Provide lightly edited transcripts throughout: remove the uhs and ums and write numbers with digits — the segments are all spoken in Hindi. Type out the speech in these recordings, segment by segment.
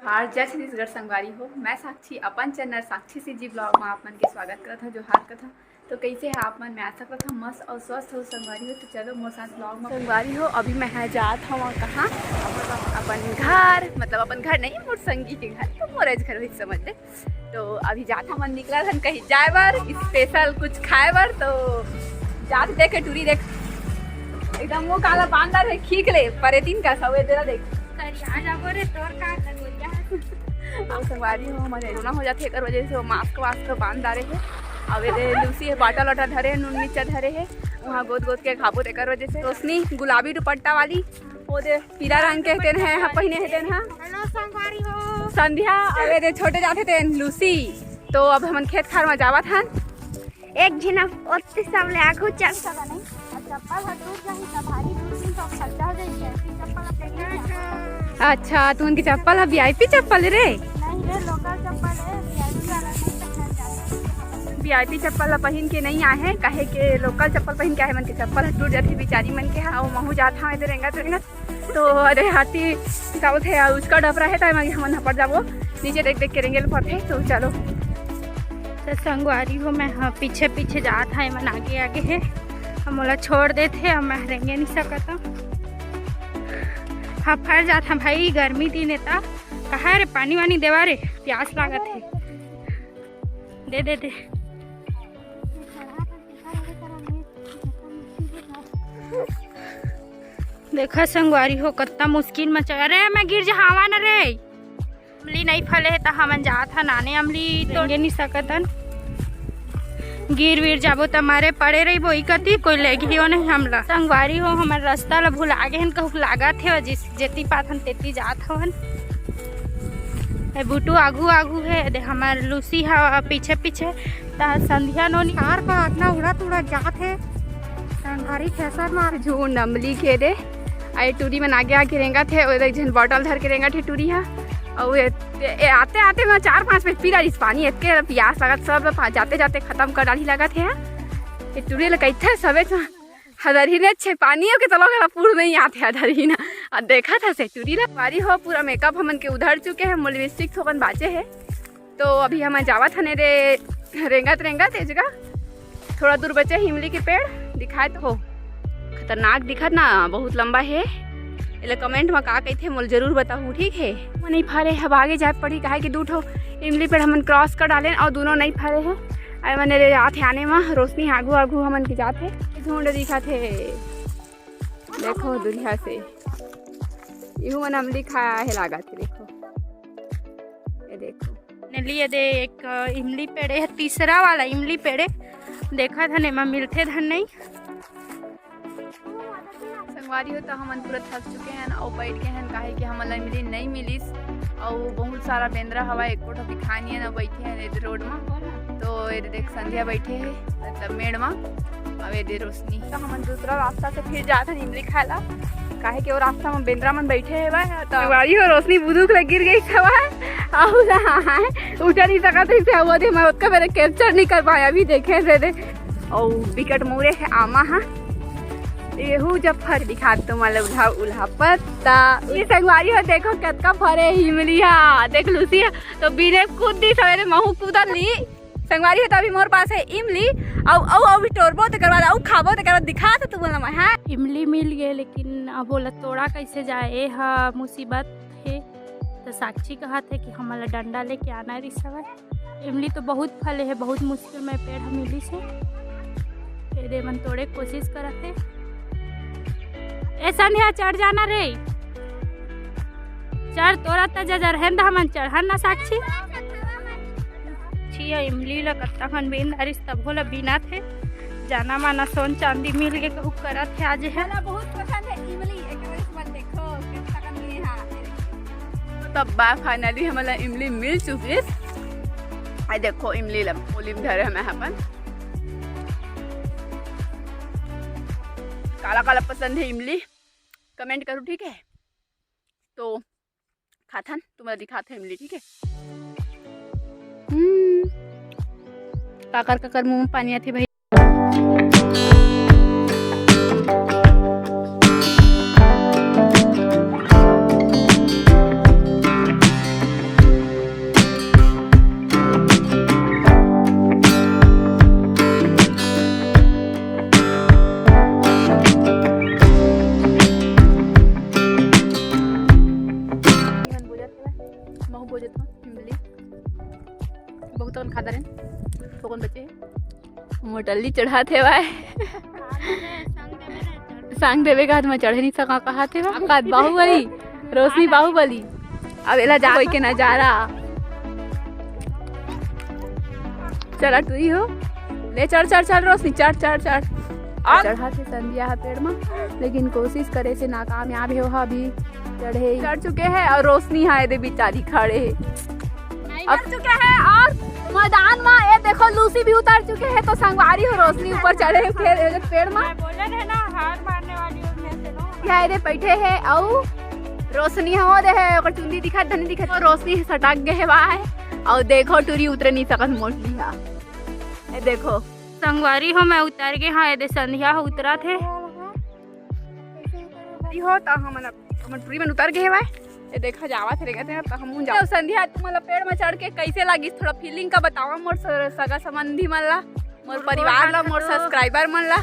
हार जय छत्तीसगढ़ संगवारी हो। मैं साक्षी अपन चैनल साक्षी सी जी ब्लॉग में आप मन के स्वागत करत था जो हार कथा। तो कैसे है आप मन? मैं आशा करता हूँ मस्त और स्वस्थ हो संगवारी हो। तो चलो मोर साथ ब्लॉग में संगवारी हो। अभी मैं है जात हूँ कहाँ अपन घर, मतलब अपन घर नहीं मोर संगी के घर, तो मोरज घर ही समझ ले। तो अभी जात मन निकला था कहीं जाए बर स्पेशल कुछ खाए बर। तो जात देखे टूरी देख एकदम वो काला बांधा है खींच ले परे दिन का सवे तेरा देख संगवारी हो हमारे रोना हो जाते एक वजह से वो मास्क वास्क बांध डाले है। अब ये लूसी है बाटल वाटा धरे है, नून मिर्चा धरे है, वहाँ गोद गोद के खाबो एक वजह से। रोशनी गुलाबी दुपट्टा वाली वो दे पीला रंग के तेन है पहने है तेन। हेलो संगवारी हो। संध्या अबे दे छोटे जाते तेन लूसी। तो अब हम खेत खार में जावत हन एक झिना ओत्ती सामने आगू चल सका नहीं चप्पल हटूट जाही त भारी दूर तो खर्चा हो जाई चप्पल पे। अच्छा तू उनकी चप्पल है वीआईपी चप्पल रे? नहीं रे लोकल चप्पल है, वीआईपी वाला नहीं। वीआईपी चप्पल पहन के नहीं आए हैं काहे के लोकल चप्पल पहन के आए मन के चप्पल टूट जाती बेचारी मन के। हाँ महू जात हाँ इधर रेंगा तो अरे हाथी का थे उसका डबरा है तो हम हपड़ जाबो नीचे देख देख के रेंगे पड़ते। तो चलो तो संगवारी हो मैं हाँ पीछे पीछे जात है मन आगे आगे है हम मोला छोड़ देते हम मैं रेंगे नहीं सकता। हाँ फर जाता भाई गर्मी दिन है कहा रे पानी वानी देवा रे प्यास लागत है दे दे दे। देखा संगवारी हो कितना मुश्किल में चल रहे मैं गिर जा हवा न रे अमली नहीं फले है तो हमन जात ह नाने अमली तोड़े नहीं सकतन गिर वीर जाबो तो मारे पड़े रही बोई कती कोई लेगी हो नहीं हमला। संगवारी हो हमार रास्ता ला भूल आगे हन कहूँ लागत है जिस जेती पात हम तेती जात हवन। बुटू आगू आगू है दे हमार लूसी हा पीछे पीछे ता संध्या नोनी कार का अपना उड़ा तुड़ा जात है संगवारी फैसर मार झूठ अमली के दे आई टूरी में आगे आगे रेंगा थे और एक जन बॉटल धर के रेंगा थे टूरी हा और आते आते मैं 4-5 मिनट पी रही पानी इतने प्यास लगा सब जाते जाते खत्म कर डाली लगा थे। ये टूरी लगा थे सबे हदर ही ने अच्छे पानी के चलो गला पूरा नहीं आते हदर ही ना और देखा था से टूरी बारी हो पूरा मेकअप हमन के उधर चुके हैं लिपस्टिक थोकन बाचे है। तो अभी हम जावा था रे रेंगत रेंगत एक जगह थोड़ा दूर बचे हिमली के पेड़ दिखाए तो हो खतरनाक दिखत ना बहुत लंबा है। इले कमेंट में का कहते मोल जरूर बताऊँ ठीक है। वो नहीं फरे अब आगे जाए पड़ी काहे कि 2 ठो इमली पेड़ हमन क्रॉस कर डाले और दोनों नहीं फरे हैं। अरे मैंने रे आते आने में रोशनी आगू आगू हमन की जाते झुंड दिखा थे देखो दुनिया से यू मन अमली खाया है लागा थे देखो ये देखो लिए दे एक इमली पेड़े है तीसरा वाला इमली पेड़े देखा था नहीं मिलते धन नहीं संगवारी हो तो हम पूरा थक चुके हैं और बैठ के हैं काहे कि हमन इमली नहीं मिलिस और बहुत सारा बेंद्रा हवा एक कोठो दिखानी है ना बैठे हैं रोड में। तो ये देख संध्या बैठे है मतलब मेड़ में अब ये दे रोशनी तो हम दूसरा रास्ता से फिर जाते हैं इमली खाला काहे कि वो रास्ता में बेंद्रा मन बैठे है भाई। तो संगवारी हो रोशनी बुदूक लग गिर गई उठा नहीं सका था हुआ थे मैं उसका मेरे कैप्चर नहीं कर पाया अभी देखे थे और विकट मोरे है आमा हाँ येहू जब फर दिखा तो मतलब उल्हा उल्हा पत्ता ये संगवारी हो देखो कतका फरे इमली हा देख लूसी तो बिने कूद दी सवेरे महू कूदल ली संगवारी हो तो अभी मोर पास है इमली औ अभी तोड़बो तो करवा औ खाबो तो करवा दिखा तो तू बोला मैं हां इमली मिल गए लेकिन अब बोला तोड़ा कैसे जाए हा मुसीबत है। तो साक्षी कहा था कि हमारा डंडा लेके आना रही सवाल इमली तो बहुत फले है बहुत मुश्किल में पेड़ मिली से तेरे मन तोड़े कोशिश करते ऐसा नहीं चढ़ जाना रे चढ़ तोरा त जजरहन हमन चढ़न ना साक्षी छिया इमली ला कत्ता खन बिन अरिस तब होला बिना थे जाना माना सोन चांदी मिल के कहू करत है आज है ना बहुत पसंद है इमली एक बार मत देखो कितना कम मिले हां तब बा फाइनली हमारा इमली मिल चुकी है। आई देखो इमली ला ओलिम धरे हमें अपन काला काला पसंद है इमली कमेंट करो ठीक है। तो खाथन तुम्हारा दिखाते हैं इमली ठीक है। काकर मुंह में पानी आती भाई। हो बोझे तो इमली बहुत कन खाता रहे तो कौन बचे मोटल्ली चढ़ा थे भाई संग देवे का हाथ में चढ़े नहीं सका कहा थे का बाहुबली रोशनी बाहुबली अब एला जा कोई के नजारा चला तू ही हो ले चढ़ चढ़ चढ़ रोशनी चढ़ चढ़ चढ़ चढ़ा थे संध्या पेड़ में लेकिन कोशिश करे से नाकामयाब हो अभी चढ़े चढ़ चुके हैं और रोशनी है दे बेचारी खड़े अब चुके हैं और मैदान में ये देखो लूसी भी उतर चुके हैं तो संगवारी हो रोशनी ऊपर चढ़े पेड़ में बोले है ना हार मारने वाली उसमें से नो क्या ये बैठे हैं और रोशनी हो दे है ओकर टुंडी दिखा धनी दिखा तो रोशनी सटक गए है वहां और देखो टूरी उतरे नहीं सकत मोटली है ये देखो संगवारी हो मैं उतर गए हाँ ये संध्या हो उतरा थे हो तो हम टूरी में उतर गए भाई ये देखा जावा थे रहते तो हम जाओ संध्या तुम्हारा पेड़ में चढ़ के कैसे लगी थोड़ा फीलिंग का बताओ मोर सगा संबंधी मन ला मोर परिवार ला मोर सब्सक्राइबर मन ला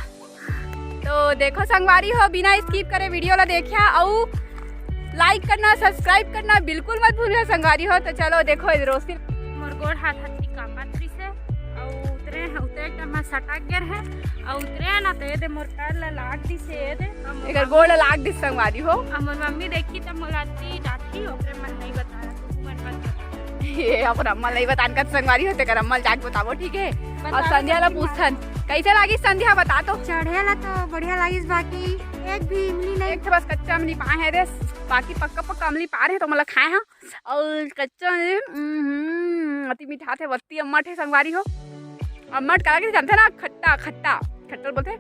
तो देखो संगवारी हो बिना स्किप करे वीडियो ला देखिया और लाइक करना सब्सक्राइब करना बिल्कुल मत भूलिए संगवारी हो तो चलो देखो रोशनी मोर गोड़ हाथ हाथी कांपत रही से और उतरे एकदम सटक गए है और उतरे ना तो ये दे मोर पैर ला लाग दी से ये दे एकर गोड़ लाग दी संगवारी हो हमर मम्मी देखी त मोलाती जाती ओकरे मन नहीं बताया तो मन मत बता ये अपन अम्मा नहीं बतान का संगवारी होते कर अम्मा जाके बताओ ठीक है और संध्या ला पूछन कैसे लगी संध्या बता तो चढ़े ला तो बढ़िया लगी बाकी एक भी इमली नहीं एक बस कच्चा इमली पाए है रे बाकी पक्का पक्का इमली पा रहे तो मतलब खाए हैं और कच्चा अति मीठा थे वत्ती अम्मट है संगवारी हो अम्मट कहा के जानते ना खट्टा खट्टा खट्टर बोलते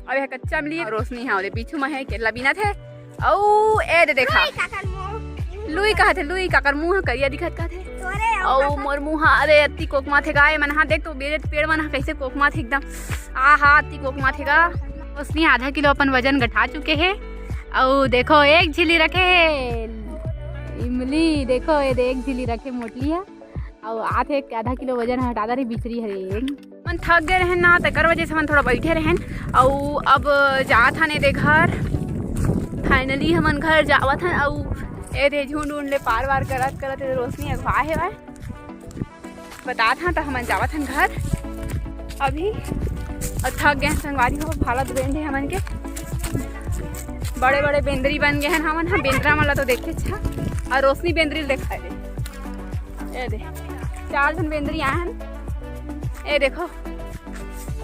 और यह कच्चा इमली रोशनी है और बीचू में है केला बिना थे औ ए दे देखा लुई कहा थे लुई काकर मुंह करिया दिखत का थे औ मोर मुंह अरे अति कोकमा थे गाय मन हां देख तो बेरे पेड़ मन कैसे कोकमा थे एकदम आहा अति कोकमा थे गा उसने आधा किलो अपन वजन घटा चुके हैं और देखो एक झिल्ली रखे इमली देखो ये एक झिल्ली रखे मोटली है और आधे एक आधा किलो वजन हटा रही बिचरी है मन थक गए रहन ना तकर वजह से मन थोड़ा बैठे रहन और अब जात हने दे घर फाइनली हमन घर जावत हन और ए दे झुंड उंड ले पार वार करत करत रोशनी अगवा है भाई बतात हन तो हमन जावत हन घर अभी और थक गए संगवारी हो भारत बेंद है हमन के बड़े बड़े बेंदरी बन गए हैं हमन हाँ बेंदरा वाला तो देखे अच्छा और रोशनी बेंदरी देखा दे ए दे 4 जन बेंदरी आए हैं ए देखो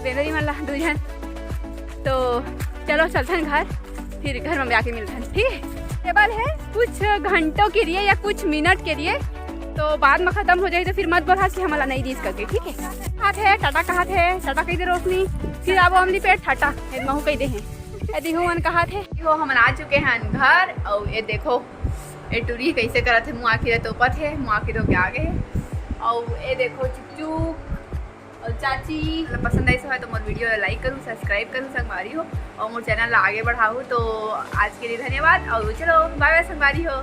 बेंदरी वाला 2 जन तो चलो चलते हैं घर फिर घर में आके मिलते हैं ठीक है टेबल है कुछ घंटों के लिए या कुछ मिनट के लिए तो बाद में खत्म हो जाए तो फिर मत बोला कि हमारा नहीं रीच करके ठीक है कहाँ थे टाटा कहाँ थे टाटा कही दे रोशनी फिर अब हमली पेट टाटा महू कही दे हैं यदि मन कहा थे हो हम आ चुके हैं घर और ये देखो ये टूरी कैसे करा थे मुँह आखिर तो ऊपर थे मुँह आखिर के आगे और ये देखो चुच्चू और चाची पसंद ऐसा है तो मोर वीडियो लाइक करूँ सब्सक्राइब करूँ संगवारी हो और मोर चैनल आगे बढ़ाऊँ तो आज के लिए धन्यवाद और चलो बाय बाय संगवारी हो।